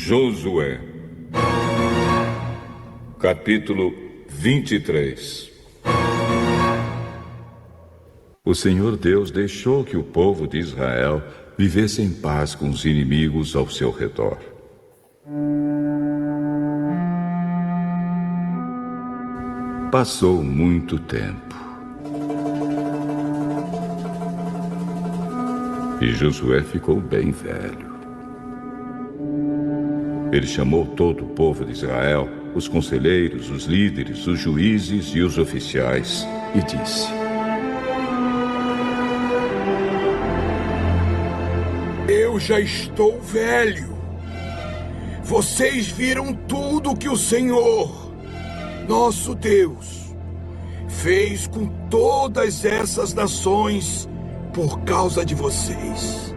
Josué, capítulo 23. O Senhor Deus deixou que o povo de Israel vivesse em paz com os inimigos ao seu redor. Passou muito tempo. E Josué ficou bem velho. Ele chamou todo o povo de Israel, os conselheiros, os líderes, os juízes e os oficiais, e disse: Eu já estou velho. Vocês viram tudo que o Senhor, nosso Deus, fez com todas essas nações por causa de vocês.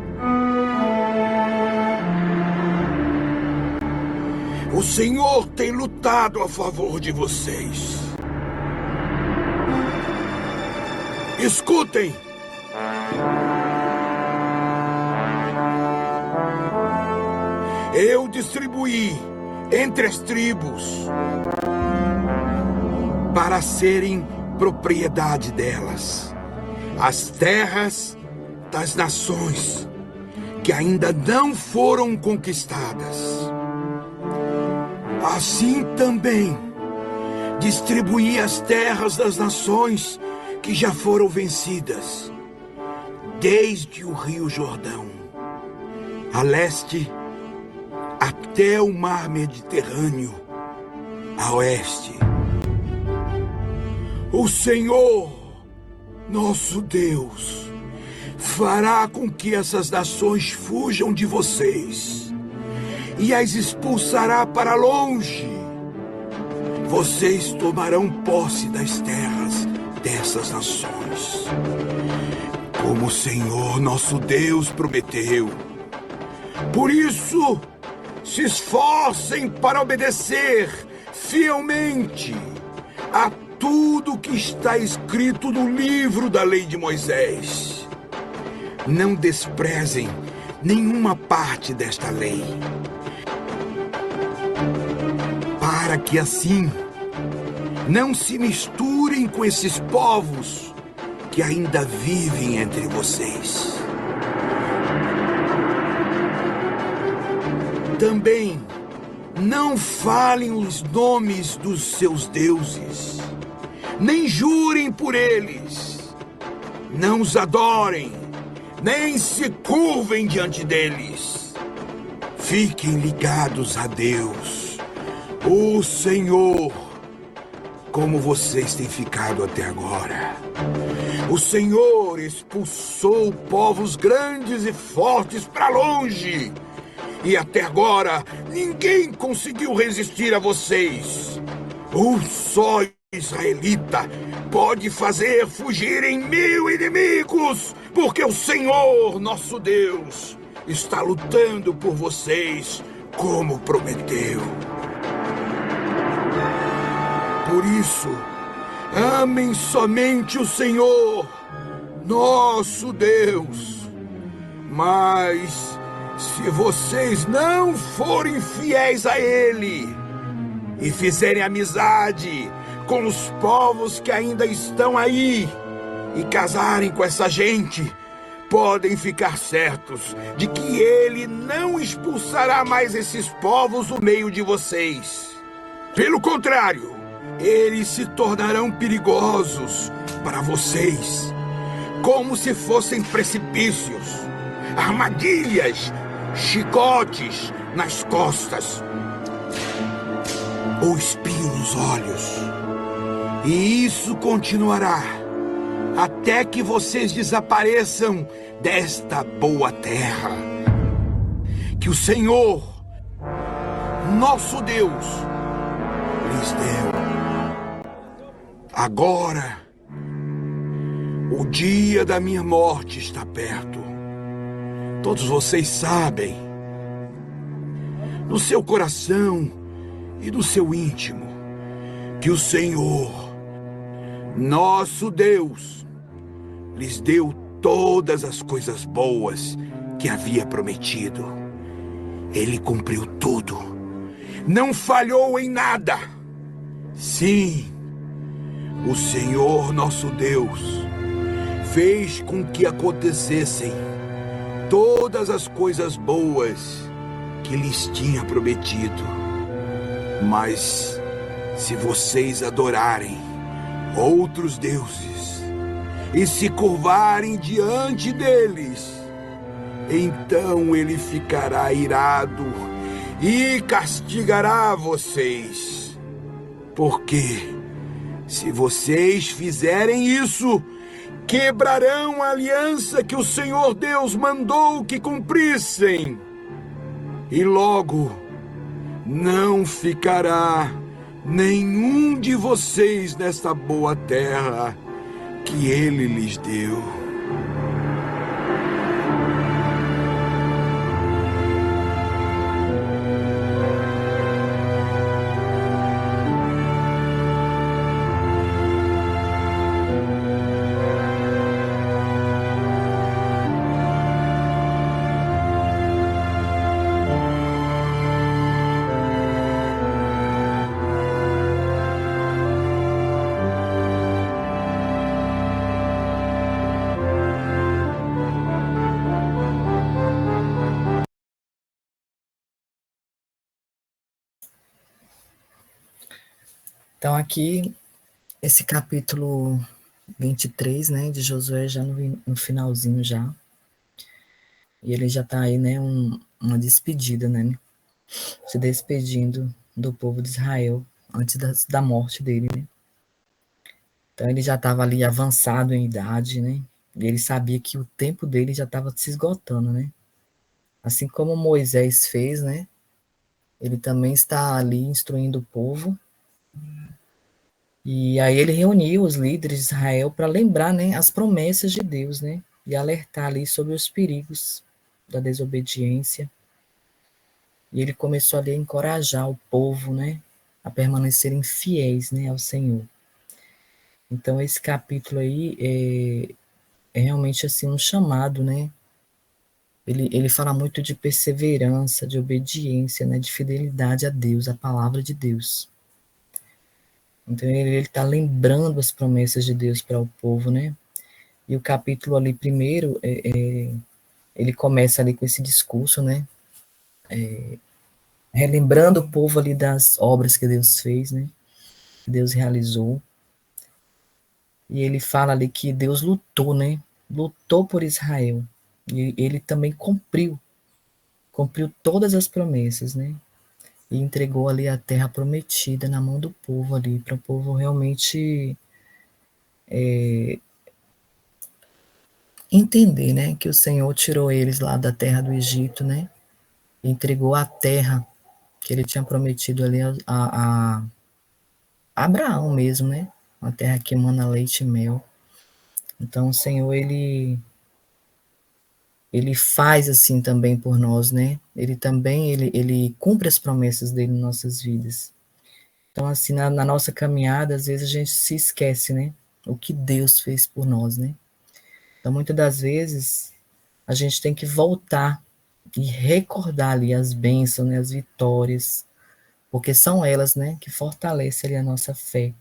O Senhor tem lutado a favor de vocês. Escutem! Eu distribuí entre as tribos para serem propriedade delas as terras das nações que ainda não foram conquistadas. Assim também distribuí as terras das nações que já foram vencidas, desde o Rio Jordão, a leste, até o Mar Mediterrâneo, a oeste. O Senhor, nosso Deus, fará com que essas nações fujam de vocês e as expulsará para longe. Vocês tomarão posse das terras dessas nações, como o Senhor, nosso Deus, prometeu. Por isso, se esforcem para obedecer fielmente a tudo que está escrito no livro da lei de Moisés. Não desprezem nenhuma parte desta lei, para que assim não se misturem com esses povos que ainda vivem entre vocês. Também não falem os nomes dos seus deuses, nem jurem por eles. Não os adorem, nem se curvem diante deles. Fiquem ligados a Deus, o Senhor, como vocês têm ficado até agora. O Senhor expulsou povos grandes e fortes para longe, e até agora ninguém conseguiu resistir a vocês. Um só israelita pode fazer fugirem 1000 inimigos, porque o Senhor, nosso Deus, está lutando por vocês como prometeu. Por isso, amem somente o Senhor, nosso Deus. Mas se vocês não forem fiéis a Ele e fizerem amizade com os povos que ainda estão aí e casarem com essa gente, podem ficar certos de que Ele não expulsará mais esses povos do meio de vocês. Pelo contrário, eles se tornarão perigosos para vocês, como se fossem precipícios, armadilhas, chicotes nas costas ou espinho nos olhos. E isso continuará até que vocês desapareçam desta boa terra que o Senhor, nosso Deus, lhes deu. Agora, o dia da minha morte está perto. Todos vocês sabem, no seu coração e no seu íntimo, que o Senhor, nosso Deus, lhes deu todas as coisas boas que havia prometido. Ele cumpriu tudo. Não falhou em nada. Sim, o Senhor nosso Deus fez com que acontecessem todas as coisas boas que lhes tinha prometido. Mas se vocês adorarem outros deuses e se curvarem diante deles, então ele ficará irado e castigará vocês. Porque se vocês fizerem isso, quebrarão a aliança que o Senhor Deus mandou que cumprissem. E logo não ficará nenhum de vocês nesta boa terra que ele lhes deu. Então, aqui, esse capítulo 23, né, de Josué, já no finalzinho já. E ele já está aí, né, uma despedida, né, se despedindo do povo de Israel antes da morte dele, né. Então, ele já estava ali avançado em idade, né, e ele sabia que o tempo dele já estava se esgotando, né. Assim como Moisés fez, né, ele também está ali instruindo o povo. E aí ele reuniu os líderes de Israel para lembrar, né, as promessas de Deus, né, e alertar ali sobre os perigos da desobediência. E ele começou ali a encorajar o povo, né, a permanecerem fiéis, né, ao Senhor. Então esse capítulo aí é realmente assim um chamado, né. Ele fala muito de perseverança, de obediência, né, de fidelidade a Deus, à palavra de Deus. Então ele está lembrando as promessas de Deus para o povo, né? E o capítulo ali primeiro, ele começa ali com esse discurso, né? Relembrando o povo ali das obras que Deus fez, né? Que Deus realizou. E ele fala ali que Deus lutou, né? Lutou por Israel. E ele também cumpriu todas as promessas, né? E entregou ali a terra prometida na mão do povo ali, para o povo realmente entender, né, que o Senhor tirou eles lá da terra do Egito, né, e entregou a terra que ele tinha prometido ali a Abraão mesmo, né, uma terra que emana leite e mel. Então o Senhor, ele faz assim também por nós, né, ele também, ele cumpre as promessas dele em nossas vidas. Então assim, na nossa caminhada, às vezes a gente se esquece, né, o que Deus fez por nós, né. Então muitas das vezes a gente tem que voltar e recordar ali as bênçãos, né, as vitórias, porque são elas, né, que fortalecem ali a nossa fé.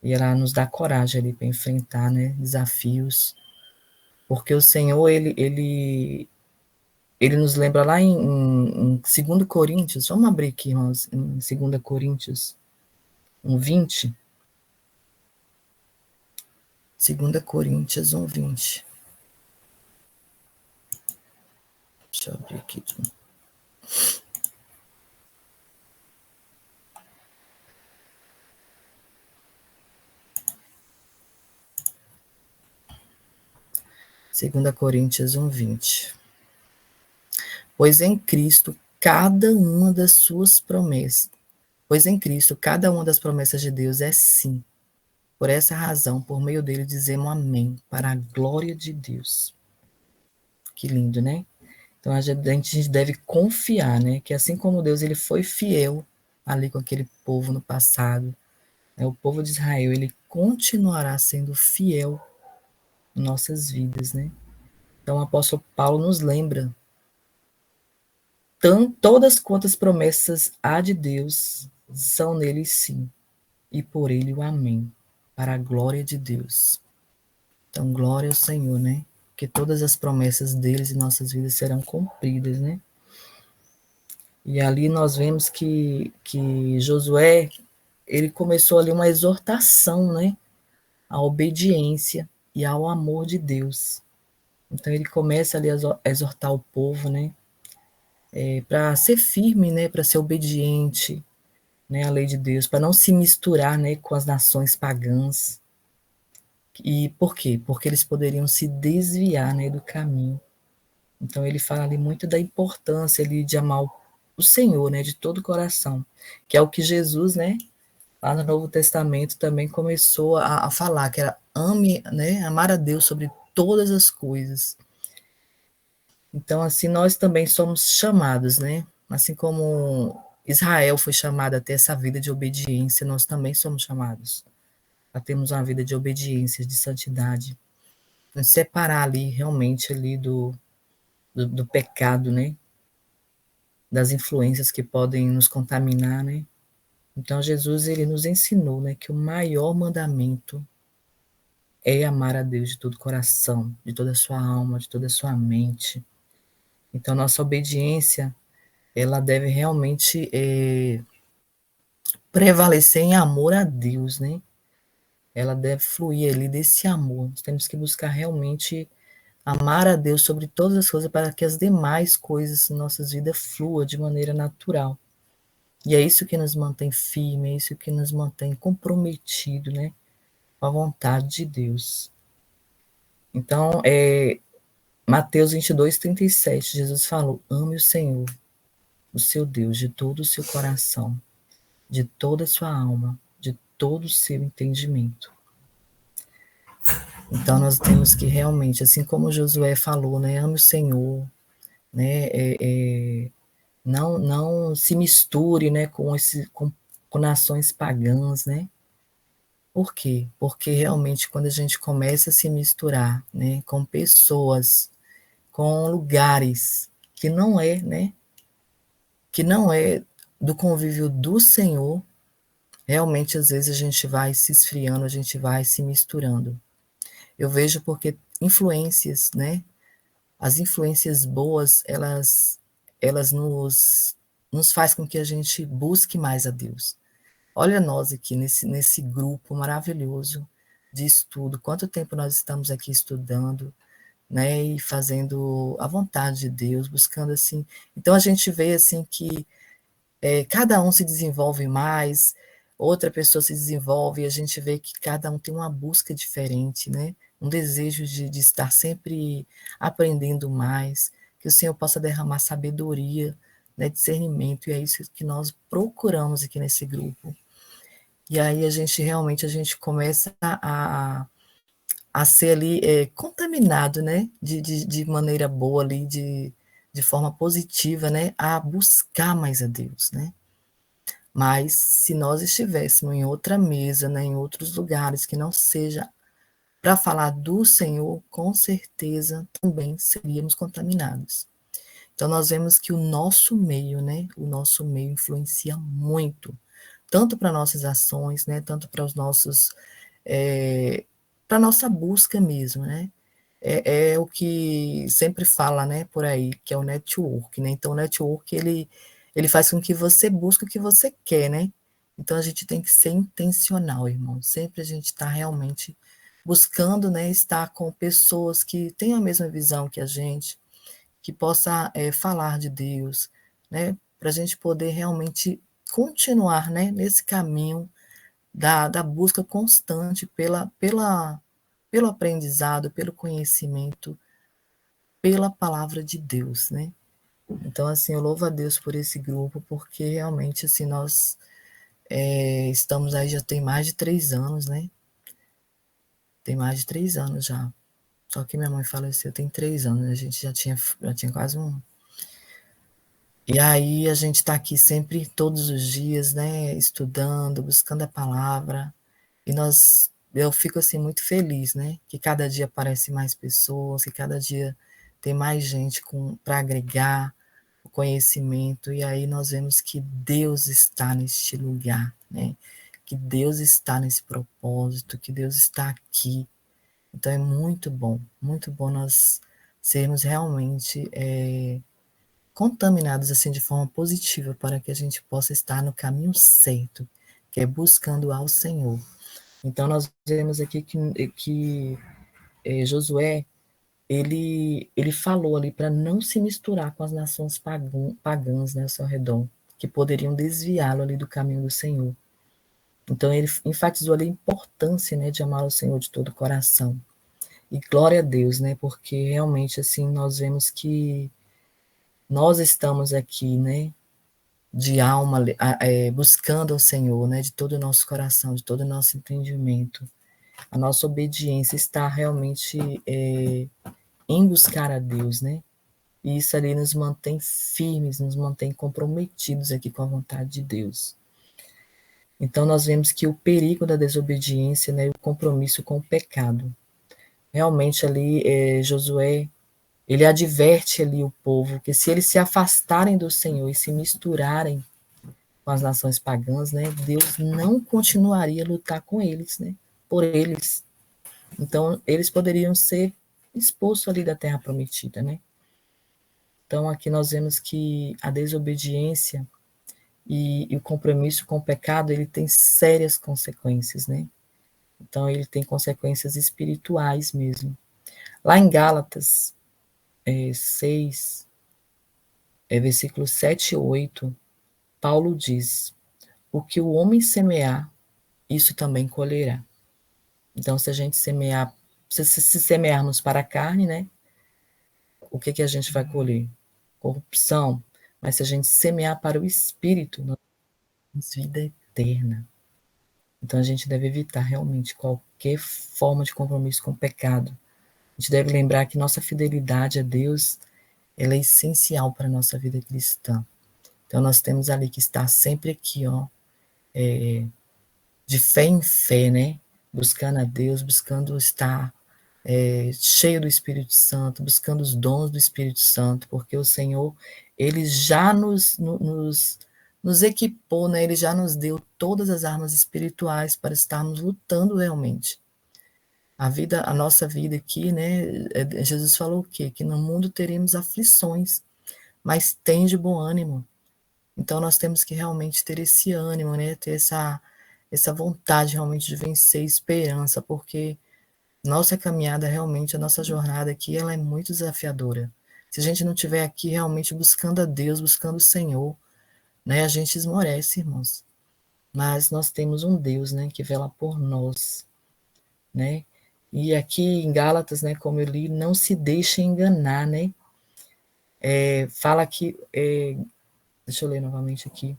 E ela nos dá coragem ali para enfrentar, né, desafios. Porque o Senhor, ele nos lembra lá em 2 Coríntios, vamos abrir aqui, irmãos, em 2 Coríntios 1:20. 2 Coríntios 1:20. Deixa eu abrir aqui. 2 Coríntios 1:20. Pois em Cristo, cada uma das suas promessas, pois em Cristo, cada uma das promessas de Deus é sim. Por essa razão, por meio dele, dizemos amém, para a glória de Deus. Que lindo, né? Então a gente deve confiar, né? Que assim como Deus ele foi fiel ali com aquele povo no passado, né, o povo de Israel, ele continuará sendo fiel em nossas vidas, né? Então o apóstolo Paulo nos lembra Todas quantas promessas há de Deus são nele sim, e por ele o amém, para a glória de Deus. Então, glória ao Senhor, né? Que todas as promessas deles em nossas vidas serão cumpridas, né? E ali nós vemos que Josué, ele começou ali uma exortação, né? À obediência e ao amor de Deus. Então ele começa ali a exortar o povo, né? Para ser firme, né? Para ser obediente, né? À lei de Deus, para não se misturar, né? Com as nações pagãs. E por quê? Porque eles poderiam se desviar, né? Do caminho. Então ele fala ali muito da importância ali de amar o Senhor, né? De todo o coração, que é o que Jesus, né? Lá no Novo Testamento também começou a falar, que era ame, né? Amar a Deus sobre todas as coisas. Então, assim, nós também somos chamados, né? Assim como Israel foi chamada a ter essa vida de obediência, nós também somos chamados a termos uma vida de obediência, de santidade, separar ali realmente ali do pecado, né? Das influências que podem nos contaminar, né? Então, Jesus, ele nos ensinou, né, que o maior mandamento é amar a Deus de todo o coração, de toda a sua alma, de toda a sua mente. Então, nossa obediência, ela deve realmente prevalecer em amor a Deus, né? Ela deve fluir ali desse amor. Nós temos que buscar realmente amar a Deus sobre todas as coisas para que as demais coisas em nossas vidas fluam de maneira natural. E é isso que nos mantém firme, é isso que nos mantém comprometido, né? Com a vontade de Deus. Então, Mateus 22:37, Jesus falou: ame o Senhor, o seu Deus, de todo o seu coração, de toda a sua alma, de todo o seu entendimento. Então, nós temos que realmente, assim como Josué falou, né, ame o Senhor, né, não se misture, né, com nações pagãs, né. Por quê? Porque realmente quando a gente começa a se misturar, né, com pessoas, com lugares que não é do convívio do Senhor, realmente às vezes a gente vai se esfriando, a gente vai se misturando. Eu vejo porque influências, né? As influências boas, elas nos faz com que a gente busque mais a Deus. Olha nós aqui nesse grupo maravilhoso de estudo, quanto tempo nós estamos aqui estudando, né, e fazendo a vontade de Deus, buscando assim. Então a gente vê assim que cada um se desenvolve mais, outra pessoa se desenvolve, e a gente vê que cada um tem uma busca diferente, né? Um desejo de estar sempre aprendendo mais, que o Senhor possa derramar sabedoria, né, discernimento, e é isso que nós procuramos aqui nesse grupo. E aí a gente começa a ser ali contaminado, né, de maneira boa ali, de forma positiva, né, a buscar mais a Deus, né. Mas se nós estivéssemos em outra mesa, né, em outros lugares que não seja para falar do Senhor, com certeza também seríamos contaminados. Então nós vemos que o nosso meio, né, o nosso meio influencia muito, tanto para nossas ações, né, tanto para os nossos, para nossa busca mesmo, né. É o que sempre fala, né, por aí, que é o network, né. Então o network ele faz com que você busque o que você quer, né. Então a gente tem que ser intencional, irmão, sempre a gente está realmente buscando, né, estar com pessoas que têm a mesma visão que a gente, que possa, falar de Deus, né, para a gente poder realmente continuar, né, nesse caminho da busca constante pelo aprendizado, pelo conhecimento, pela palavra de Deus, né. Então, assim, eu louvo a Deus por esse grupo, porque realmente, assim, nós estamos aí já tem mais de 3 anos, né. Tem mais de 3 anos já. Só que minha mãe faleceu tem 3 anos, a gente já tinha quase um. E aí a gente está aqui sempre, todos os dias, né, estudando, buscando a palavra, e eu fico assim muito feliz, né, que cada dia aparece mais pessoas, que cada dia tem mais gente para agregar o conhecimento, e aí nós vemos que Deus está neste lugar, né? Que Deus está nesse propósito, que Deus está aqui. Então é muito bom nós sermos realmente contaminados assim de forma positiva para que a gente possa estar no caminho certo, que é buscando ao Senhor. Então nós vemos aqui que Josué ele falou ali para não se misturar com as nações pagãs, né, ao seu redor, que poderiam desviá-lo ali do caminho do Senhor. Então ele enfatizou ali a importância, né, de amar o Senhor de todo o coração. E glória a Deus, né, porque realmente assim nós vemos que nós estamos aqui, né, de alma, buscando ao Senhor, né, de todo o nosso coração, de todo o nosso entendimento. A nossa obediência está realmente em buscar a Deus, né? E isso ali nos mantém firmes, nos mantém comprometidos aqui com a vontade de Deus. Então nós vemos que o perigo da desobediência, né, e o compromisso com o pecado. Realmente ali Josué, ele adverte ali o povo que se eles se afastarem do Senhor e se misturarem com as nações pagãs, né, Deus não continuaria a lutar com eles, né, por eles. Então eles poderiam ser expulsos ali da terra prometida, né? Então, aqui nós vemos que a desobediência e o compromisso com o pecado, ele tem sérias consequências, né? Então, ele tem consequências espirituais mesmo. Lá em Gálatas 6, versículos 7 e 8, Paulo diz: o que o homem semear, isso também colherá. Então, se a gente semear, se semearmos para a carne, né? O que a gente vai colher? Corrupção. Mas se a gente semear para o espírito, nós temos vida eterna. Então a gente deve evitar realmente qualquer forma de compromisso com o pecado. A gente deve lembrar que nossa fidelidade a Deus, ela é essencial para a nossa vida cristã. Então nós temos ali que estar sempre aqui, ó, de fé em fé, né? Buscando a Deus, buscando estar cheio do Espírito Santo, buscando os dons do Espírito Santo, porque o Senhor, ele já nos equipou, né? Ele já nos deu todas as armas espirituais para estarmos lutando realmente. A nossa vida aqui, né? Jesus falou o quê? Que no mundo teremos aflições, mas tem de bom ânimo. Então nós temos que realmente ter esse ânimo, né? Ter essa vontade realmente de vencer, esperança, porque nossa caminhada realmente, a nossa jornada aqui, ela é muito desafiadora. Se a gente não estiver aqui realmente buscando a Deus, buscando o Senhor, né, a gente esmorece, irmãos. Mas nós temos um Deus, né, que vela por nós, né? E aqui em Gálatas, né, como eu li, não se deixe enganar, né? Fala que, deixa eu ler novamente aqui.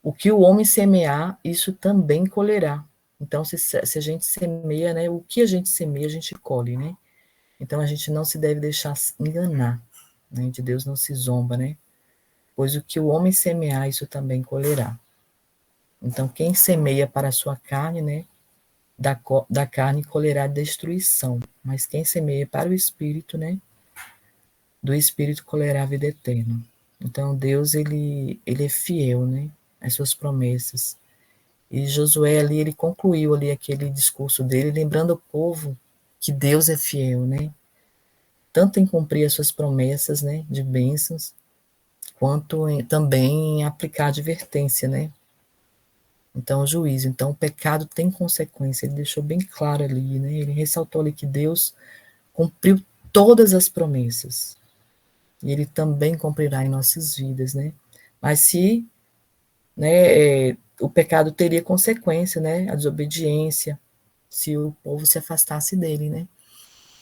O que o homem semear, isso também colherá. Então, se a gente semeia, né, o que a gente semeia, a gente colhe, né? Então, a gente não se deve deixar enganar, né? De Deus não se zomba, né? Pois o que o homem semear, isso também colherá. Então, quem semeia para a sua carne, né, da carne colherá destruição, mas quem semeia para o Espírito, né, do Espírito colherá a vida eterna. Então, Deus, ele é fiel, né, às suas promessas. E Josué ali, ele concluiu ali aquele discurso dele, lembrando ao povo que Deus é fiel, né, tanto em cumprir as suas promessas, né, de bênçãos, quanto também em aplicar advertência, né. Então, o juízo. Então, o pecado tem consequência. Ele deixou bem claro ali, né? Ele ressaltou ali que Deus cumpriu todas as promessas. E ele também cumprirá em nossas vidas, né? Mas se, né, o pecado teria consequência, né? A desobediência, se o povo se afastasse dele, né?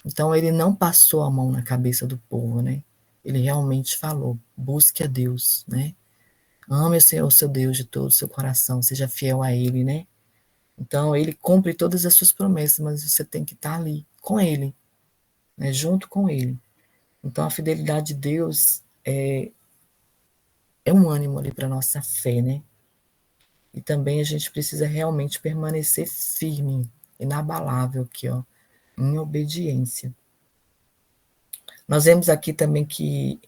Então, ele não passou a mão na cabeça do povo, né? Ele realmente falou: busque a Deus, né? Ame o Senhor, seu Deus, de todo o seu coração, seja fiel a Ele, né? Então, Ele cumpre todas as suas promessas, mas você tem que estar ali com Ele, né? Junto com Ele. Então, a fidelidade de Deus é um ânimo ali para a nossa fé, né? E também a gente precisa realmente permanecer firme, inabalável aqui, ó, em obediência. Nós vemos aqui também que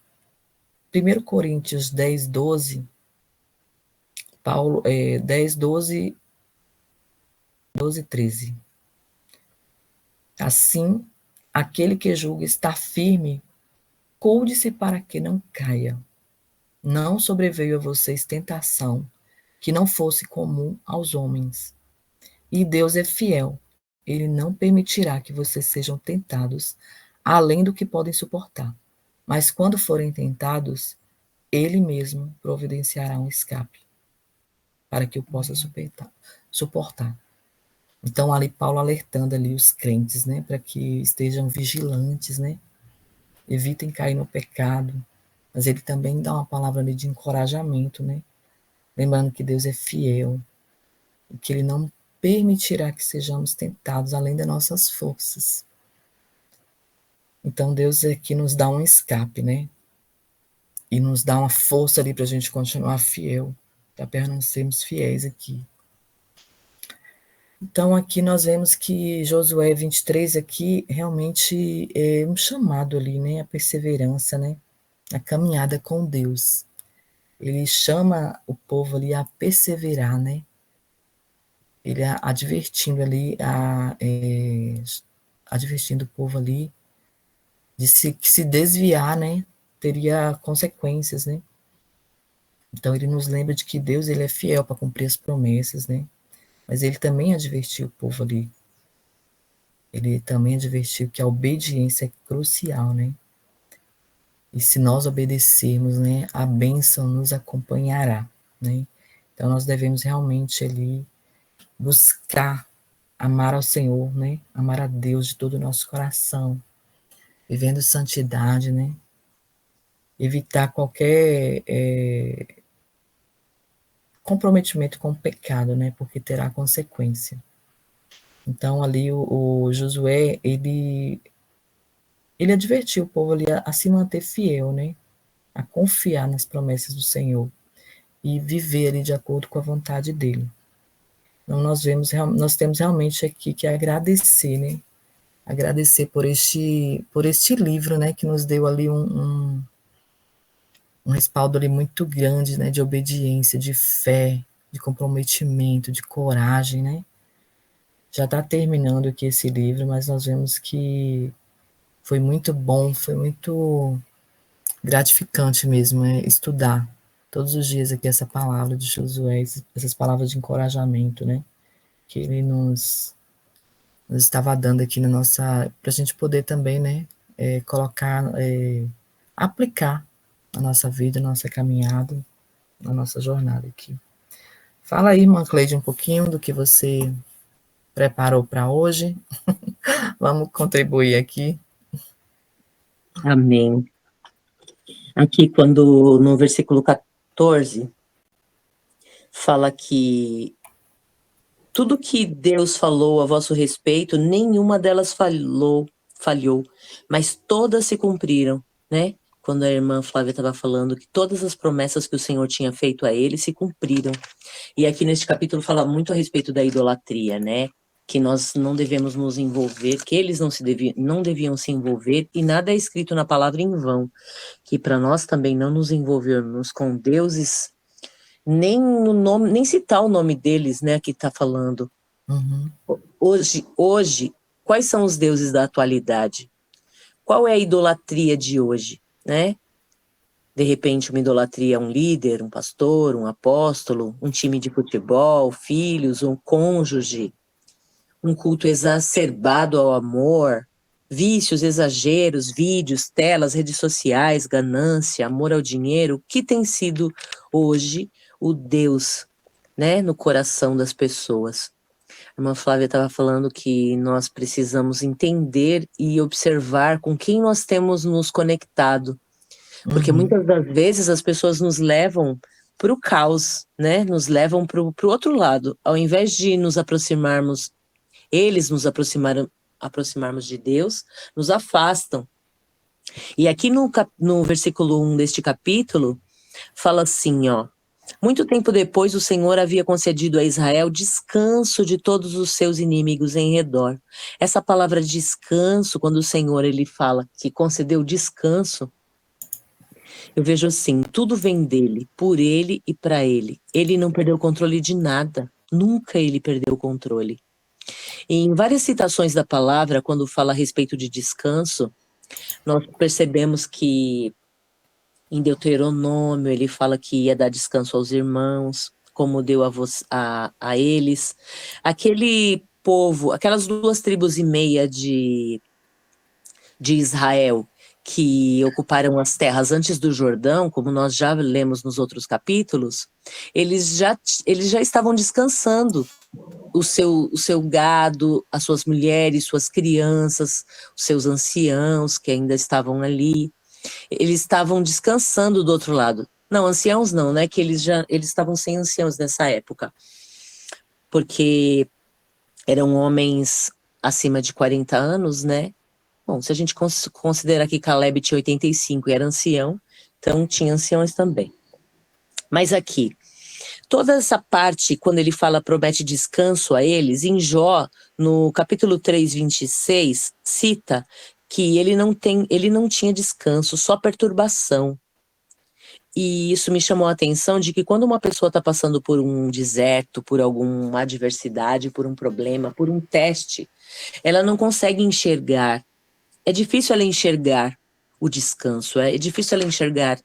1 Coríntios 10, 12, Paulo, 10, 12, 12, 13. Assim, aquele que julga estar firme, cuide-se para que não caia. Não sobreveio a vocês tentação que não fosse comum aos homens. E Deus é fiel. Ele não permitirá que vocês sejam tentados além do que podem suportar. Mas quando forem tentados, Ele mesmo providenciará um escape para que o possa suportar. Então, ali Paulo alertando ali os crentes, né, para que estejam vigilantes, né, evitem cair no pecado, mas ele também dá uma palavra ali de encorajamento, né, lembrando que Deus é fiel e que ele não permitirá que sejamos tentados além das nossas forças. Então, Deus aqui nos dá um escape, né, e nos dá uma força ali para a gente continuar fiel, para permanecermos fiéis aqui. Então, aqui nós vemos que Josué 23 aqui realmente é um chamado ali, né? A perseverança, né? A caminhada com Deus. Ele chama o povo ali a perseverar, né? Ele advertindo ali, advertindo o povo ali que se desviar, né? Teria consequências, né? Então, ele nos lembra de que Deus ele é fiel para cumprir as promessas, né? Mas ele também advertiu o povo ali. Ele também advertiu que a obediência é crucial, né? E se nós obedecermos, né, a bênção nos acompanhará, né? Então nós devemos realmente ali buscar amar ao Senhor, né? Amar a Deus de todo o nosso coração, vivendo santidade, né? Evitar qualquer comprometimento com o pecado, né? Porque terá consequência. Então ali o Josué, ele advertiu o povo ali a se manter fiel, né? A confiar nas promessas do Senhor e viver ali de acordo com a vontade dele. Então nós temos realmente aqui que agradecer, né? Agradecer por este livro, né? Que nos deu ali um respaldo ali muito grande, né? De obediência, de fé, de comprometimento, de coragem, né? Já está terminando aqui esse livro, mas nós vemos que foi muito bom, foi muito gratificante mesmo, estudar todos os dias aqui essa palavra de Josué, essas palavras de encorajamento, né? Que ele nos estava dando aqui para a gente poder também, né? Colocar, aplicar na nossa vida, na nossa caminhada, na nossa jornada aqui. Fala aí, irmã Cleide, um pouquinho do que você preparou para hoje. Vamos contribuir aqui. Amém. Aqui, quando no versículo 14, fala que tudo que Deus falou a vosso respeito, nenhuma delas falhou, mas todas se cumpriram, né? Quando a irmã Flávia estava falando que todas as promessas que o Senhor tinha feito a ele se cumpriram. E aqui neste capítulo fala muito a respeito da idolatria, né? Que nós não devemos nos envolver, que eles não deviam se envolver, e nada é escrito na palavra em vão, que para nós também não nos envolvermos com deuses, nem citar o nome deles, né, que está falando. Uhum. Hoje, quais são os deuses da atualidade? Qual é a idolatria de hoje, né? De repente, uma idolatria a um líder, um pastor, um apóstolo, um time de futebol, filhos, um cônjuge, um culto exacerbado ao amor, vícios, exageros, vídeos, telas, redes sociais, ganância, amor ao dinheiro. O que tem sido hoje o Deus, né, no coração das pessoas? A irmã Flávia estava falando que nós precisamos entender e observar com quem nós temos nos conectado. Porque muitas das vezes as pessoas nos levam para o caos, né? Nos levam para o outro lado. Ao invés de nos aproximarmos, eles nos aproximarmos de Deus, nos afastam. E aqui no versículo 1 deste capítulo, fala assim, ó. Muito tempo depois, o Senhor havia concedido a Israel descanso de todos os seus inimigos em redor. Essa palavra descanso, quando o Senhor ele fala que concedeu descanso, Eu vejo assim, tudo vem dele, por ele e para ele. Ele não perdeu o controle de nada. Nunca ele perdeu o controle. E em várias citações da palavra, quando fala a respeito de descanso, nós percebemos que em Deuteronômio ele fala que ia dar descanso aos irmãos, como deu a eles. Aquele povo, aquelas 2,5 tribos de Israel, que ocuparam as terras antes do Jordão, como nós já lemos nos outros capítulos, eles já estavam descansando o seu gado, as suas mulheres, suas crianças, os seus anciãos que ainda estavam ali. Eles estavam descansando do outro lado. Não, anciãos não, né? Que eles estavam sem anciãos nessa época, porque eram homens acima de 40 anos, né? Bom, se a gente considerar que Caleb tinha 85 e era ancião, então tinha anciões também. Mas aqui, toda essa parte, quando ele fala, promete descanso a eles, em Jó, no capítulo 3, 26, cita que ele não tinha descanso, só perturbação. E isso me chamou a atenção de que quando uma pessoa está passando por um deserto, por alguma adversidade, por um problema, por um teste, ela não consegue enxergar. É difícil ela enxergar o descanso, é difícil ela enxergar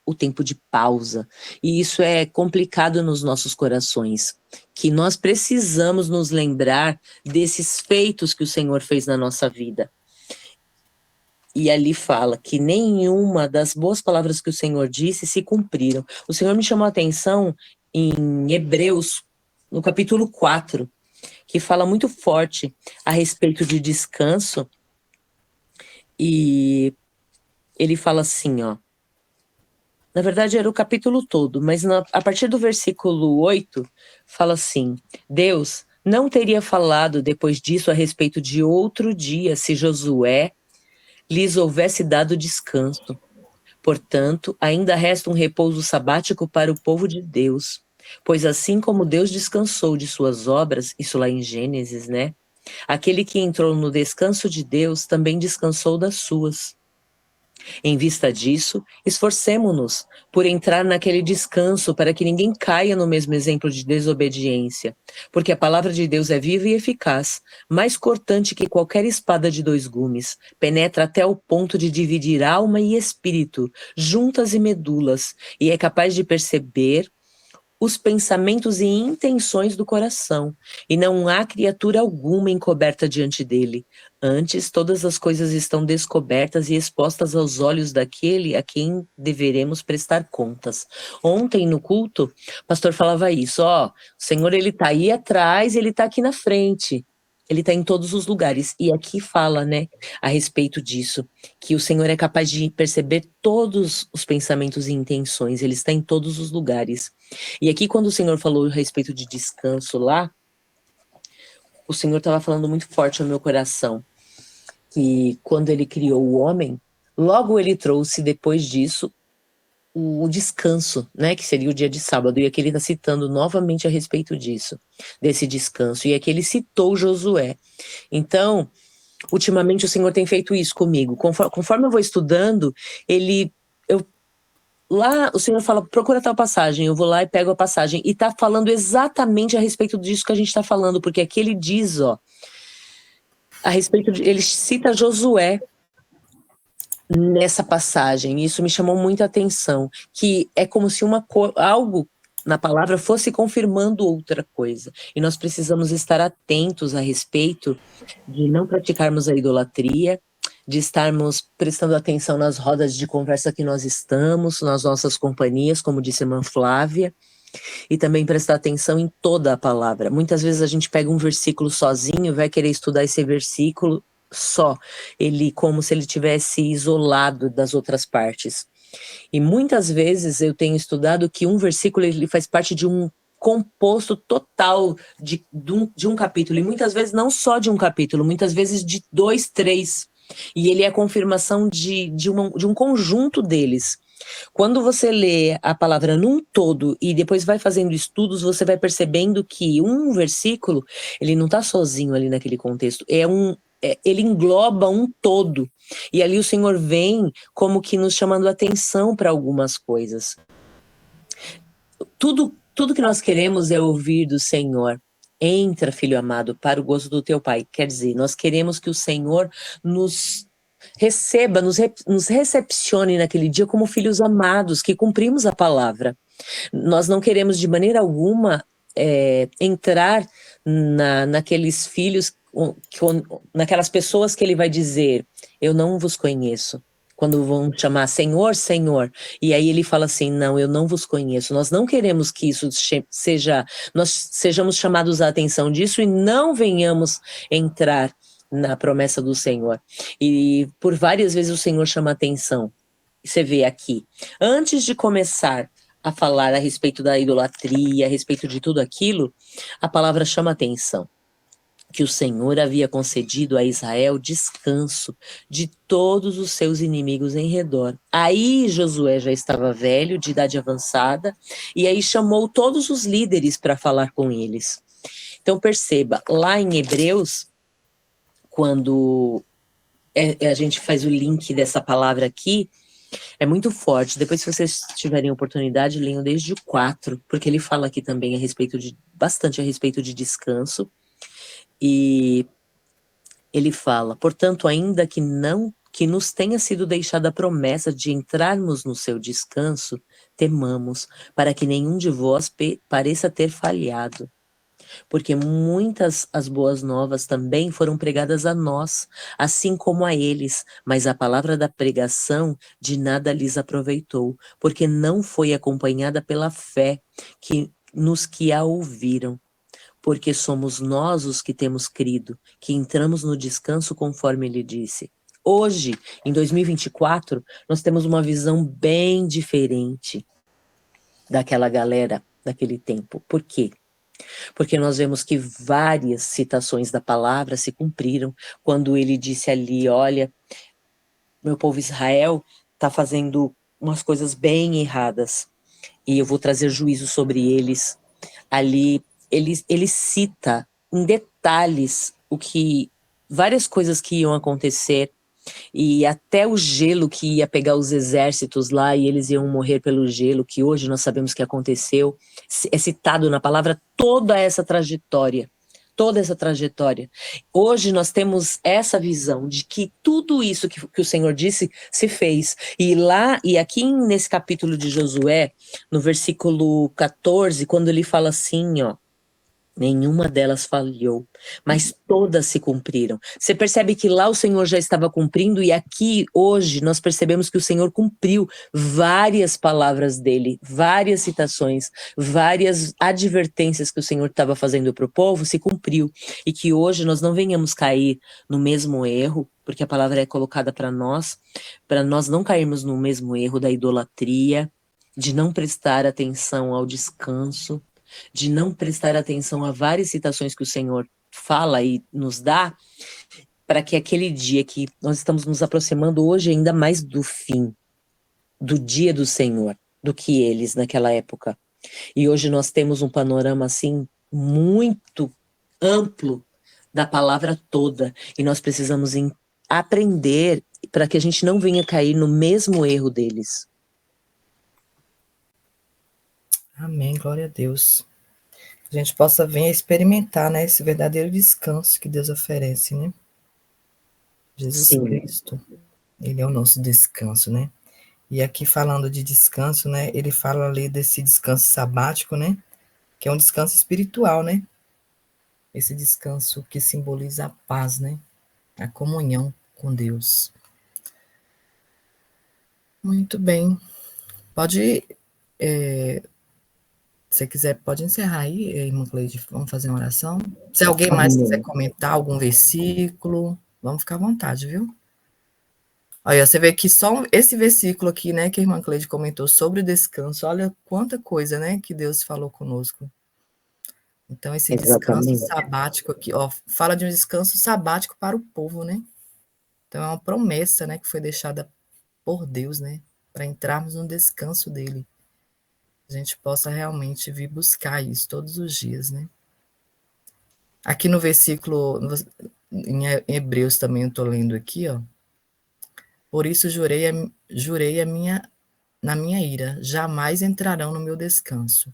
o tempo de pausa. E isso é complicado nos nossos corações, que nós precisamos nos lembrar desses feitos que o Senhor fez na nossa vida. E ali fala que nenhuma das boas palavras que o Senhor disse se cumpriram. O Senhor me chamou a atenção em Hebreus, no capítulo 4, que fala muito forte a respeito de descanso. E ele fala assim, ó. Na verdade era o capítulo todo, mas a partir do versículo 8, fala assim: Deus não teria falado depois disso a respeito de outro dia se Josué lhes houvesse dado descanso. Portanto, ainda resta um repouso sabático para o povo de Deus, pois assim como Deus descansou de suas obras, isso lá em Gênesis, né? Aquele que entrou no descanso de Deus também descansou das suas. Em vista disso, esforcemo-nos por entrar naquele descanso para que ninguém caia no mesmo exemplo de desobediência, porque a palavra de Deus é viva e eficaz, mais cortante que qualquer espada de 2 gumes, penetra até o ponto de dividir alma e espírito, juntas e medulas, e é capaz de perceber os pensamentos e intenções do coração, e não há criatura alguma encoberta diante dele. Antes, todas as coisas estão descobertas e expostas aos olhos daquele a quem deveremos prestar contas. Ontem, no culto, o pastor falava isso, ó, o Senhor, ele tá aí atrás, ele tá aqui na frente. Ele está em todos os lugares. E aqui fala, né, a respeito disso, que o Senhor é capaz de perceber todos os pensamentos e intenções. Ele está em todos os lugares. E aqui, quando o Senhor falou a respeito de descanso lá, o Senhor estava falando muito forte ao meu coração. Que quando ele criou o homem, logo ele trouxe, depois disso, o descanso, né, que seria o dia de sábado, e aqui ele está citando novamente a respeito disso, desse descanso, e aqui ele citou Josué. Então, ultimamente o Senhor tem feito isso comigo, conforme eu vou estudando, lá o Senhor fala, procura tal passagem, eu vou lá e pego a passagem, e está falando exatamente a respeito disso que a gente está falando, porque aqui ele diz, ó, a respeito ele cita Josué, nessa passagem, isso me chamou muita atenção, que é como se algo na palavra fosse confirmando outra coisa, e nós precisamos estar atentos a respeito de não praticarmos a idolatria, de estarmos prestando atenção nas rodas de conversa que nós estamos, nas nossas companhias, como disse a irmã Flávia, e também prestar atenção em toda a palavra. Muitas vezes a gente pega um versículo sozinho, vai querer estudar esse versículo só, ele como se ele tivesse isolado das outras partes. E muitas vezes eu tenho estudado que um versículo ele faz parte de um composto total de um capítulo, e muitas vezes não só de um capítulo, muitas vezes de 2, 3, e ele é a confirmação de um conjunto deles. Quando você lê a palavra num todo e depois vai fazendo estudos, você vai percebendo que um versículo, ele não está sozinho ali naquele contexto, ele engloba um todo. E ali o Senhor vem como que nos chamando a atenção para algumas coisas. Tudo que nós queremos é ouvir do Senhor. Entra, filho amado, para o gozo do teu Pai. Quer dizer, nós queremos que o Senhor nos receba, nos recepcione naquele dia como filhos amados, que cumprimos a palavra. Nós não queremos de maneira alguma entrar naqueles filhos, naquelas pessoas que ele vai dizer, eu não vos conheço. Quando vão chamar Senhor, Senhor, e aí ele fala assim, não, eu não vos conheço. Nós não queremos que isso nós sejamos chamados a atenção disso e não venhamos entrar na promessa do Senhor. E por várias vezes o Senhor chama atenção. Você vê aqui, antes de começar a falar a respeito da idolatria, a respeito de tudo aquilo, a palavra chama atenção. Que o Senhor havia concedido a Israel descanso de todos os seus inimigos em redor. Aí Josué já estava velho, de idade avançada, e aí chamou todos os líderes para falar com eles. Então perceba, lá em Hebreus, quando a gente faz o link dessa palavra aqui, é muito forte. Depois, se vocês tiverem oportunidade, leiam desde o 4, porque ele fala aqui também bastante a respeito de descanso. E ele fala, portanto, ainda que nos tenha sido deixada a promessa de entrarmos no seu descanso, temamos, para que nenhum de vós pareça ter falhado. Porque muitas as boas novas também foram pregadas a nós, assim como a eles, mas a palavra da pregação de nada lhes aproveitou, porque não foi acompanhada pela fé nos que a ouviram. Porque somos nós os que temos crido, que entramos no descanso conforme ele disse. Hoje, em 2024, nós temos uma visão bem diferente daquela galera daquele tempo. Por quê? Porque nós vemos que várias citações da palavra se cumpriram quando ele disse ali, olha, meu povo Israel está fazendo umas coisas bem erradas e eu vou trazer juízo sobre eles. Ali ele cita em detalhes várias coisas que iam acontecer e até o gelo que ia pegar os exércitos lá e eles iam morrer pelo gelo, que hoje nós sabemos que aconteceu, é citado na palavra toda essa trajetória. Hoje nós temos essa visão de que tudo isso que o Senhor disse se fez. E aqui nesse capítulo de Josué, no versículo 14, quando ele fala assim, ó, nenhuma delas falhou, mas todas se cumpriram. Você percebe que lá o Senhor já estava cumprindo e aqui, hoje, nós percebemos que o Senhor cumpriu várias palavras dele, várias citações, várias advertências que o Senhor estava fazendo para o povo, se cumpriu. E que hoje nós não venhamos cair no mesmo erro, porque a palavra é colocada para nós não cairmos no mesmo erro da idolatria, de não prestar atenção ao descanso, de não prestar atenção a várias citações que o Senhor fala e nos dá, para que aquele dia que nós estamos nos aproximando hoje ainda mais do fim, do dia do Senhor, do que eles naquela época. E hoje nós temos um panorama assim muito amplo da palavra toda, e nós precisamos aprender para que a gente não venha cair no mesmo erro deles. Amém, glória a Deus. A gente possa vir a experimentar, né, esse verdadeiro descanso que Deus oferece, né? Jesus Sim. Cristo, ele é o nosso descanso, né? E aqui falando de descanso, né, ele fala ali desse descanso sabático, né? Que é um descanso espiritual, né? Esse descanso que simboliza a paz, né? A comunhão com Deus. Muito bem. Pode... se você quiser, pode encerrar aí, irmã Cleide. Vamos fazer uma oração. Se alguém mais quiser comentar algum versículo, vamos ficar à vontade, viu? Olha, você vê que só esse versículo aqui, né, que a irmã Cleide comentou sobre o descanso, olha quanta coisa, né, que Deus falou conosco. Então, esse descanso sabático aqui, ó, fala de um descanso sabático para o povo, né? Então, é uma promessa, né, que foi deixada por Deus, né, para entrarmos no descanso dele. A gente possa realmente vir buscar isso todos os dias, né? Aqui no versículo Em Hebreus também eu estou lendo aqui, ó. Por isso na minha ira, jamais entrarão no meu descanso.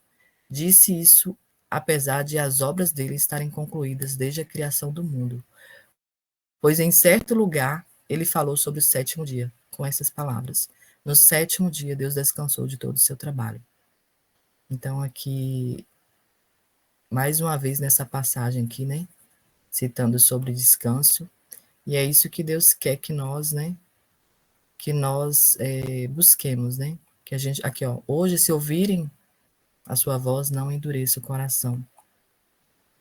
Disse isso, apesar de as obras dele estarem concluídas desde a criação do mundo. Pois em certo lugar ele falou sobre o sétimo dia, com essas palavras. No sétimo dia, Deus descansou de todo o seu trabalho. Então, aqui, mais uma vez nessa passagem aqui, né? Citando sobre descanso. E é isso que Deus quer que nós, né? Que nós busquemos, né? Que a gente, aqui, ó. Hoje, se ouvirem a sua voz, não endureça o coração,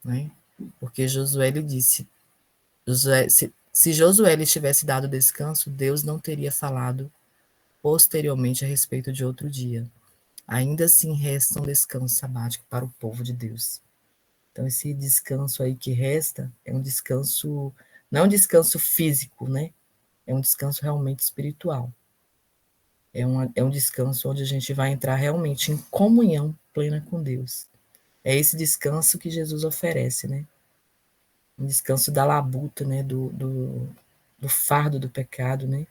né? Porque Josué lhe disse, se Josué lhe tivesse dado descanso, Deus não teria falado posteriormente a respeito de outro dia. Ainda assim resta um descanso sabático para o povo de Deus. Então, esse descanso aí que resta é um descanso, não é um descanso físico, né? É um descanso realmente espiritual. É um descanso onde a gente vai entrar realmente em comunhão plena com Deus. É esse descanso que Jesus oferece, né? Um descanso da labuta, né? Do fardo do pecado, né?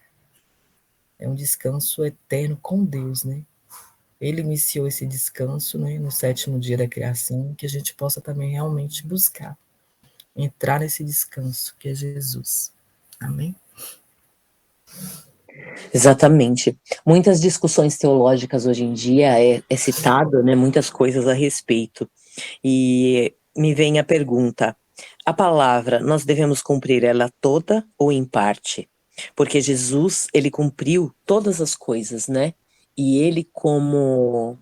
É um descanso eterno com Deus, né? Ele iniciou esse descanso, né, no sétimo dia da criação, que a gente possa também realmente buscar, entrar nesse descanso que é Jesus. Amém? Exatamente. Muitas discussões teológicas hoje em dia é citado, né, muitas coisas a respeito. E me vem a pergunta, a palavra, nós devemos cumprir ela toda ou em parte? Porque Jesus, ele cumpriu todas as coisas, né? E ele como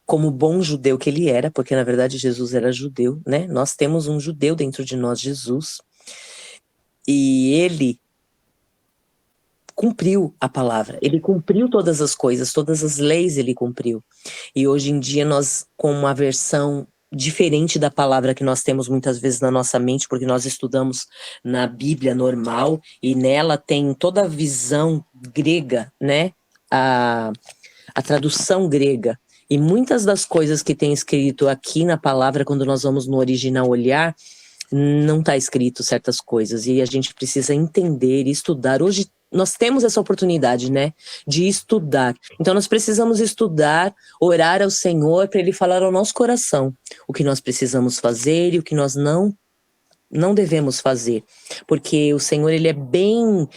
bom judeu que ele era, porque na verdade Jesus era judeu, né? Nós temos um judeu dentro de nós, Jesus. E ele cumpriu a palavra, ele cumpriu todas as coisas, todas as leis ele cumpriu. E hoje em dia nós, com uma versão diferente da palavra que nós temos muitas vezes na nossa mente, porque nós estudamos na Bíblia normal, e nela tem toda a visão grega, né? A tradução grega. E muitas das coisas que tem escrito aqui na palavra, quando nós vamos no original olhar, não está escrito certas coisas. E a gente precisa entender e estudar. Hoje nós temos essa oportunidade, né, de estudar. Então nós precisamos estudar, orar ao Senhor para Ele falar ao nosso coração o que nós precisamos fazer e o que nós não devemos fazer. Porque o Senhor, ele é bem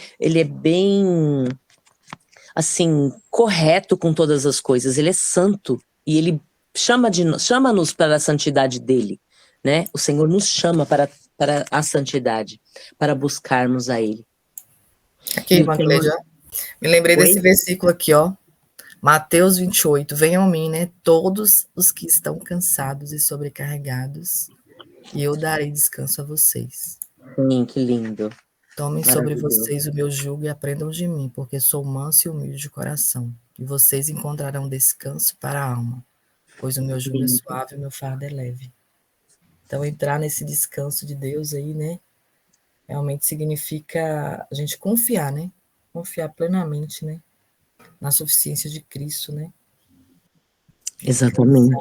assim, correto com todas as coisas, ele é santo, e ele chama-nos para a santidade dele, né? O Senhor nos chama para a santidade, para buscarmos a ele. Aqui, irmã Clédia, me lembrei desse versículo aqui, ó, Mateus 28, venham a mim, né, todos os que estão cansados e sobrecarregados, e eu darei descanso a vocês. Sim, que lindo. Tomem sobre vocês o meu jugo e aprendam de mim, porque sou manso e humilde de coração, e vocês encontrarão descanso para a alma, pois o meu jugo é suave e o meu fardo é leve. Então, entrar nesse descanso de Deus aí, né, realmente significa a gente confiar, né, confiar plenamente, né, na suficiência de Cristo, né. Exatamente.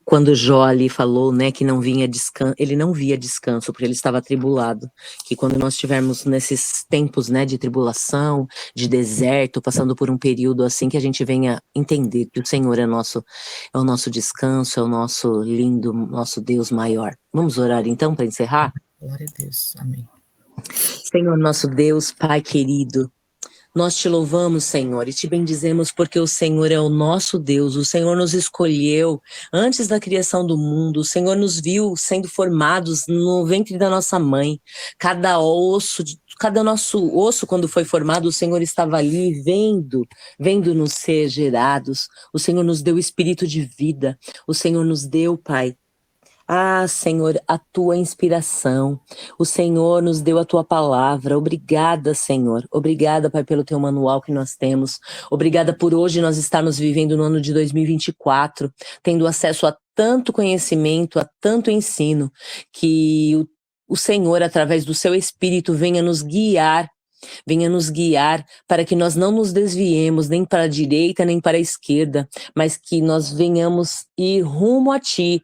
Quando Jó ali falou, né, que não vinha descanso, ele não via descanso, porque ele estava atribulado, que quando nós estivermos nesses tempos, né, de tribulação, de deserto, passando por um período assim, que a gente venha entender que o Senhor é o nosso descanso, é o nosso lindo, nosso Deus maior. Vamos orar então para encerrar? Glória a Deus, amém. Senhor, nosso Deus, Pai querido, nós te louvamos, Senhor, e te bendizemos porque o Senhor é o nosso Deus, o Senhor nos escolheu antes da criação do mundo, o Senhor nos viu sendo formados no ventre da nossa mãe, cada nosso osso quando foi formado, o Senhor estava ali vendo-nos ser gerados, o Senhor nos deu o espírito de vida, o Senhor nos deu, Pai, Senhor, a tua inspiração, o Senhor nos deu a tua palavra, obrigada, Senhor, obrigada, Pai, pelo teu manual que nós temos, obrigada por hoje nós estarmos vivendo no ano de 2024, tendo acesso a tanto conhecimento, a tanto ensino, que o Senhor, através do seu Espírito, venha nos guiar para que nós não nos desviemos nem para a direita nem para a esquerda, mas que nós venhamos ir rumo a ti,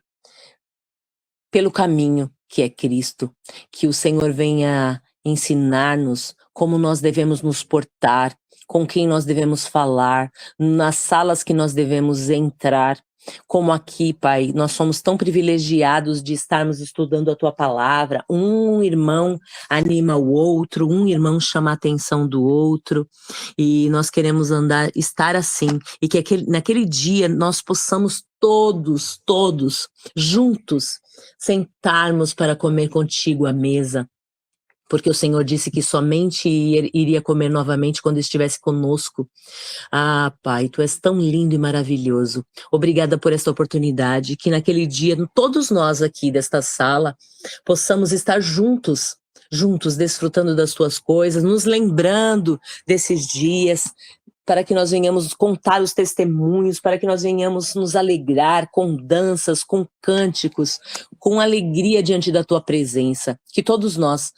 pelo caminho, que é Cristo. Que o Senhor venha ensinar-nos como nós devemos nos portar, com quem nós devemos falar, nas salas que nós devemos entrar. Como aqui, Pai, nós somos tão privilegiados de estarmos estudando a Tua palavra. Um irmão anima o outro, um irmão chama a atenção do outro, e nós queremos estar assim, e que naquele dia nós possamos todos, juntos, sentarmos para comer contigo à mesa, porque o Senhor disse que somente iria comer novamente quando estivesse conosco. Ah, Pai, Tu és tão lindo e maravilhoso. Obrigada por esta oportunidade, que naquele dia, todos nós aqui desta sala, possamos estar juntos, desfrutando das Tuas coisas, nos lembrando desses dias, para que nós venhamos contar os testemunhos, para que nós venhamos nos alegrar com danças, com cânticos, com alegria diante da Tua presença. Que todos nós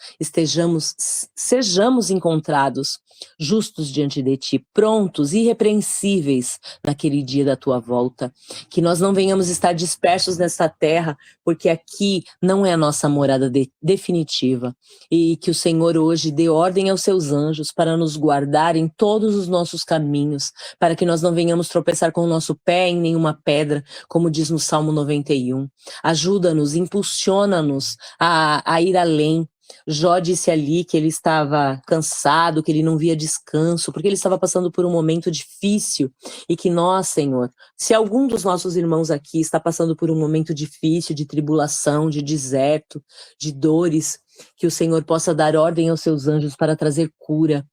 sejamos encontrados justos diante de Ti, prontos, irrepreensíveis naquele dia da Tua volta. Que nós não venhamos estar dispersos nessa terra, porque aqui não é a nossa morada definitiva. E que o Senhor hoje dê ordem aos Seus anjos para nos guardar em todos os nossos caminhos, para que nós não venhamos tropeçar com o nosso pé em nenhuma pedra, como diz no Salmo 91. Ajuda-nos, impulsiona-nos a ir além. Jó disse ali que ele estava cansado, que ele não via descanso, porque ele estava passando por um momento difícil, e que nós, Senhor, se algum dos nossos irmãos aqui está passando por um momento difícil, de tribulação, de deserto, de dores, que o Senhor possa dar ordem aos Seus anjos para trazer cura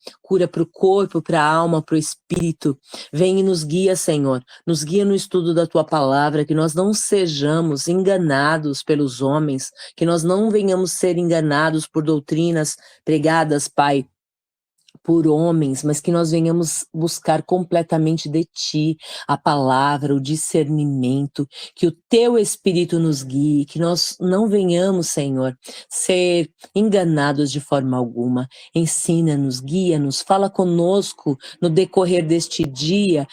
para o corpo, para a alma, para o espírito. Vem e nos guia, Senhor, nos guia no estudo da Tua palavra, que nós não sejamos enganados pelos homens, que nós não venhamos ser enganados por doutrinas pregadas, Pai, por homens, mas que nós venhamos buscar completamente de Ti a palavra, o discernimento, que o Teu Espírito nos guie, que nós não venhamos, Senhor, ser enganados de forma alguma. Ensina-nos, guia-nos, fala conosco no decorrer deste dia,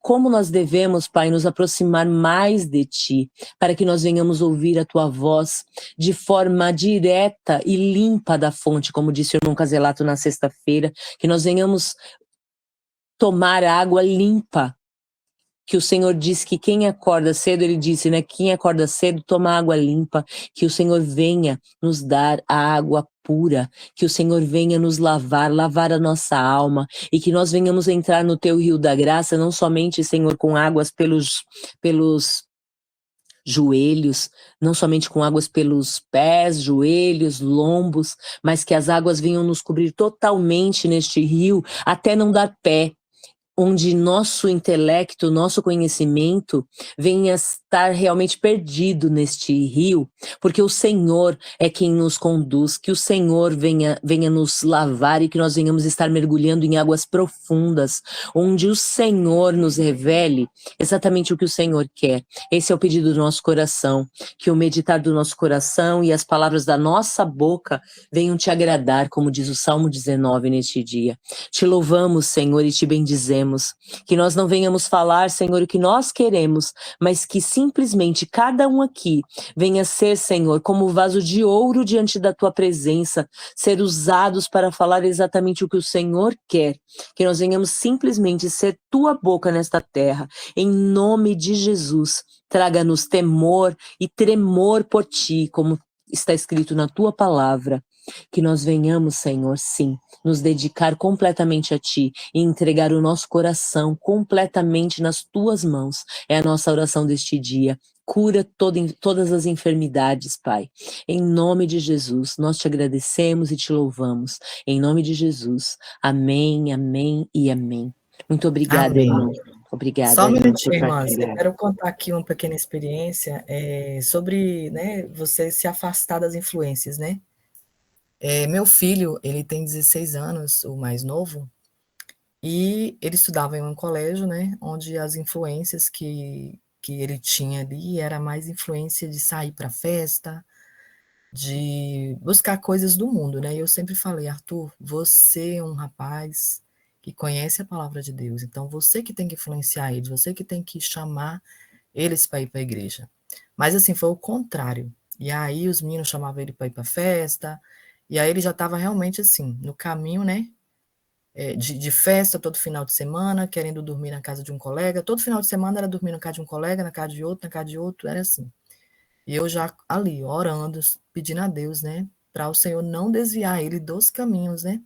como nós devemos, Pai, nos aproximar mais de Ti, para que nós venhamos ouvir a Tua voz de forma direta e limpa da fonte, como disse o irmão Caselato na sexta-feira, que nós venhamos tomar água limpa, que o Senhor disse que quem acorda cedo, Ele disse, né, quem acorda cedo toma água limpa, que o Senhor venha nos dar a água pura, que o Senhor venha nos lavar a nossa alma, e que nós venhamos entrar no Teu rio da graça, não somente, Senhor, com águas pelos joelhos, não somente com águas pelos pés, joelhos, lombos, mas que as águas venham nos cobrir totalmente neste rio, até não dar pé, onde nosso intelecto, nosso conhecimento venha estar realmente perdido neste rio, porque o Senhor é quem nos conduz, que o Senhor venha nos lavar, e que nós venhamos estar mergulhando em águas profundas, onde o Senhor nos revele exatamente o que o Senhor quer. Esse é o pedido do nosso coração, que o meditar do nosso coração e as palavras da nossa boca venham Te agradar, como diz o Salmo 19 neste dia. Te louvamos, Senhor, e Te bendizemos. Que nós não venhamos falar, Senhor, o que nós queremos, mas que simplesmente cada um aqui venha ser, Senhor, como vaso de ouro diante da Tua presença, ser usados para falar exatamente o que o Senhor quer. Que nós venhamos simplesmente ser Tua boca nesta terra. Em nome de Jesus, traga-nos temor e tremor por Ti, como está escrito na Tua palavra. Que nós venhamos, Senhor, sim, nos dedicar completamente a Ti e entregar o nosso coração completamente nas Tuas mãos. É a nossa oração deste dia. Cura todas as enfermidades, Pai. Em nome de Jesus, nós Te agradecemos e Te louvamos. Em nome de Jesus. Amém, amém e amém. Muito obrigada, Amém. irmão. Obrigada. Só um irmão, minutinho, por irmãs. Eu partilhar. quero contar aqui uma pequena experiência sobre, né, você se afastar das influências, né? Meu filho, ele tem 16 anos, o mais novo, e ele estudava em um colégio, né, onde as influências que ele tinha ali era mais influência de sair para festa, de buscar coisas do mundo, né? E eu sempre falei, Arthur, você é um rapaz que conhece a palavra de Deus, então você que tem que influenciar eles, você que tem que chamar eles para ir para a igreja. Mas assim, foi o contrário. E aí os meninos chamavam ele para ir para festa, e aí ele já estava realmente assim, no caminho, né? De festa todo final de semana, querendo dormir na casa de um colega. Todo final de semana era dormir na casa de um colega, na casa de outro, na casa de outro, era assim. E eu já ali, orando, pedindo a Deus, né? Para o Senhor não desviar ele dos caminhos, né?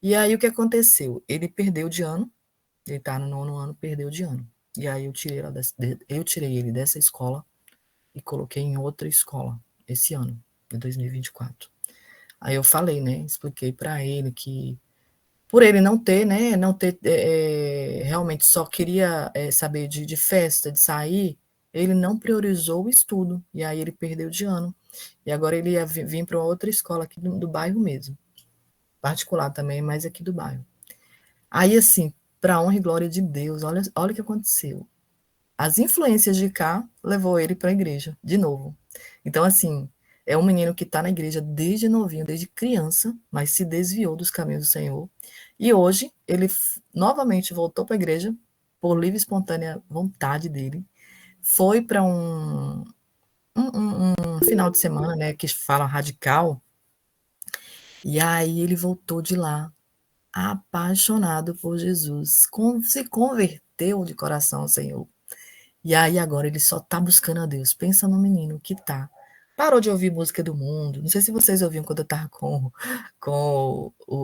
E aí o que aconteceu? Ele perdeu de ano, ele está no 9º ano, perdeu de ano. E aí eu tirei ele dessa escola e coloquei em outra escola esse ano, de 2024. Aí eu falei, né? Expliquei para ele que por ele não ter, né? Não ter realmente só queria saber de festa, de sair, ele não priorizou o estudo. E aí ele perdeu de ano. E agora ele ia vir para outra escola aqui do bairro mesmo. Particular também, mas aqui do bairro. Aí, assim, para honra e glória de Deus, olha o que aconteceu. As influências de cá levou ele para a igreja, de novo. Então, assim, é um menino que está na igreja desde novinho, desde criança, mas se desviou dos caminhos do Senhor. E hoje, ele novamente voltou para a igreja, por livre e espontânea vontade dele. Foi para um final de semana, né, que fala radical. E aí ele voltou de lá, apaixonado por Jesus, se converteu de coração ao Senhor. E aí agora ele só tá buscando a Deus. Pensa no menino que tá. Parou de ouvir música do mundo. Não sei se vocês ouviam quando eu tava com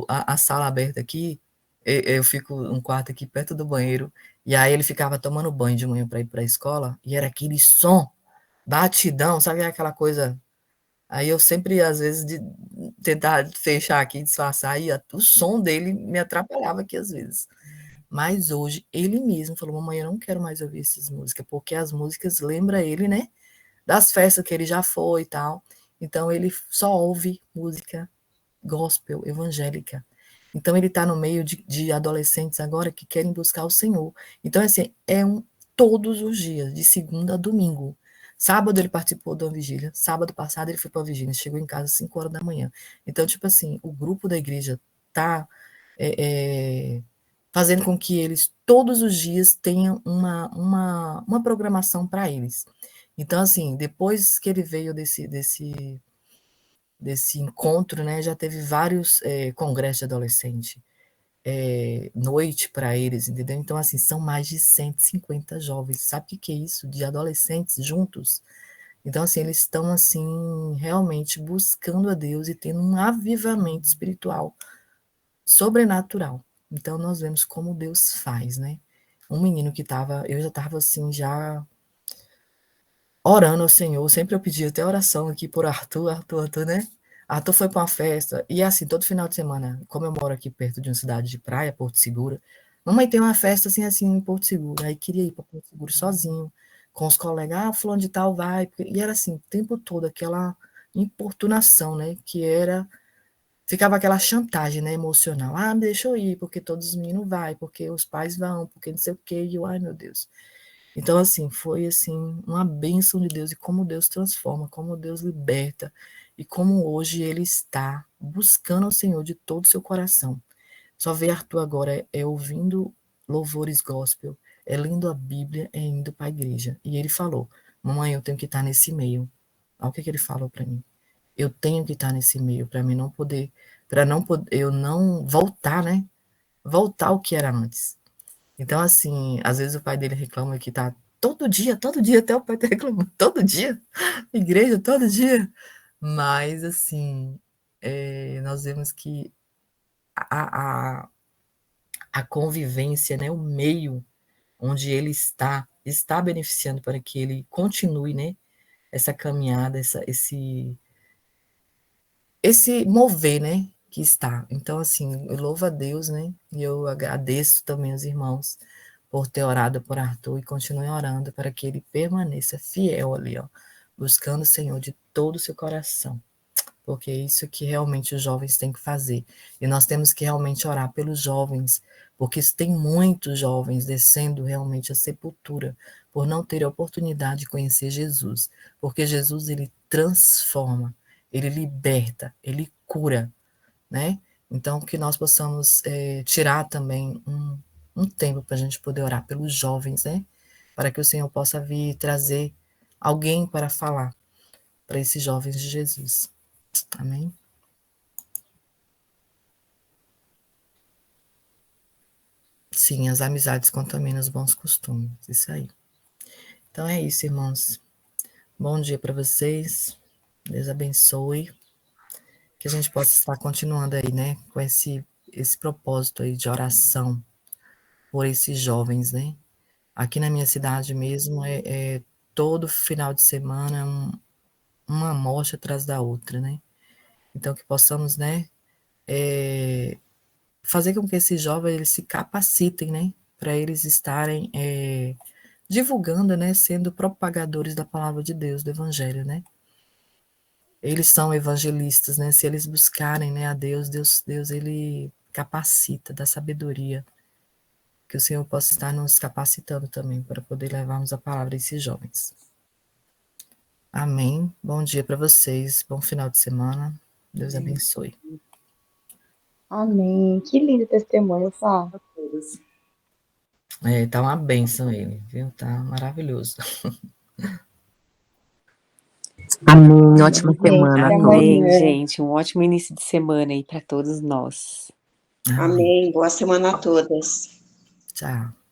a sala aberta aqui. Eu fico um quarto aqui perto do banheiro. E aí ele ficava tomando banho de manhã para ir para a escola. E era aquele som, batidão, sabe aquela coisa. Aí eu sempre, às vezes, de tentar fechar aqui, disfarçar, e o som dele me atrapalhava aqui às vezes. Mas hoje ele mesmo falou: mamãe, eu não quero mais ouvir essas músicas, porque as músicas lembram ele, né, das festas que ele já foi e tal. Então ele só ouve música gospel, evangélica. Então ele está no meio de adolescentes agora que querem buscar o Senhor. Então, assim, todos os dias, de segunda a domingo. Sábado ele participou de uma vigília, sábado passado ele foi para a vigília, chegou em casa às 5 horas da manhã. Então, tipo assim, o grupo da igreja está fazendo com que eles todos os dias tenham uma programação para eles. Então, assim, depois que ele veio desse encontro, né, já teve vários congressos de adolescente, noite para eles, entendeu? Então, assim, são mais de 150 jovens. Sabe o que é isso? De adolescentes juntos. Então, assim, eles estão, assim, realmente buscando a Deus e tendo um avivamento espiritual sobrenatural. Então, nós vemos como Deus faz, né? Um menino que estava, eu já estava assim, já orando ao Senhor, sempre eu pedia até oração aqui por Arthur, né? Arthur foi para uma festa, e assim, todo final de semana, como eu moro aqui perto de uma cidade de praia, Porto Seguro, mamãe tem uma festa assim, em Porto Seguro, aí queria ir para Porto Seguro sozinho, com os colegas, fulano de tal vai, e era assim, o tempo todo aquela importunação, né, que era, ficava aquela chantagem, né, emocional, me deixa eu ir, porque todos os meninos vai, porque os pais vão, porque não sei o quê, e eu, ai meu Deus. Então, assim, foi assim uma bênção de Deus e como Deus transforma, como Deus liberta e como hoje ele está buscando o Senhor de todo o seu coração. Só ver Arthur agora ouvindo louvores gospel, lendo a Bíblia, indo para a igreja. E ele falou: mamãe, eu tenho que estar nesse meio. Olha o que ele falou para mim. Eu tenho que estar nesse meio para mim não poder, para não poder, eu não voltar, né? Voltar ao que era antes. Então, assim, às vezes o pai dele reclama que tá todo dia, até o pai tá reclamando, todo dia, igreja todo dia. Mas, assim, nós vemos que a, a, a convivência, né, o meio onde ele está beneficiando para que ele continue, né, essa caminhada, esse mover, né, que está. Então, assim, eu louvo a Deus, né, e eu agradeço também aos irmãos por ter orado por Arthur e continue orando para que ele permaneça fiel ali, ó, buscando o Senhor de todo o seu coração, porque é isso que realmente os jovens têm que fazer. E nós temos que realmente orar pelos jovens, porque tem muitos jovens descendo realmente a sepultura por não ter a oportunidade de conhecer Jesus, porque Jesus ele transforma, ele liberta, ele cura, né? Então que nós possamos tirar também um tempo para a gente poder orar pelos jovens, né? Para que o Senhor possa vir trazer alguém para falar para esses jovens de Jesus. Amém? Sim, as amizades contaminam os bons costumes. Isso aí. Então é isso, irmãos. Bom dia para vocês. Deus abençoe. Que a gente possa estar continuando aí, né? Com esse propósito aí de oração por esses jovens, né? Aqui na minha cidade mesmo, todo final de semana uma mostra atrás da outra, né? Então que possamos, né? Fazer com que esses jovens eles se capacitem, né? Para eles estarem divulgando, né? Sendo propagadores da palavra de Deus, do Evangelho, né? Eles são evangelistas, né? Se eles buscarem, né, a Deus, Deus ele capacita, dá sabedoria. Que o Senhor possa estar nos capacitando também para poder levarmos a palavra a esses jovens. Amém. Bom dia para vocês. Bom final de semana. Deus abençoe. Amém. Que lindo testemunho, Flá. Tá uma bênção ele, viu? Tá maravilhoso. Amém. Ótima Gente, semana a até todos. Amém, amanhã. gente. Um ótimo início de semana aí para todos nós. Amém. Amém. Boa semana a todas. Tchau.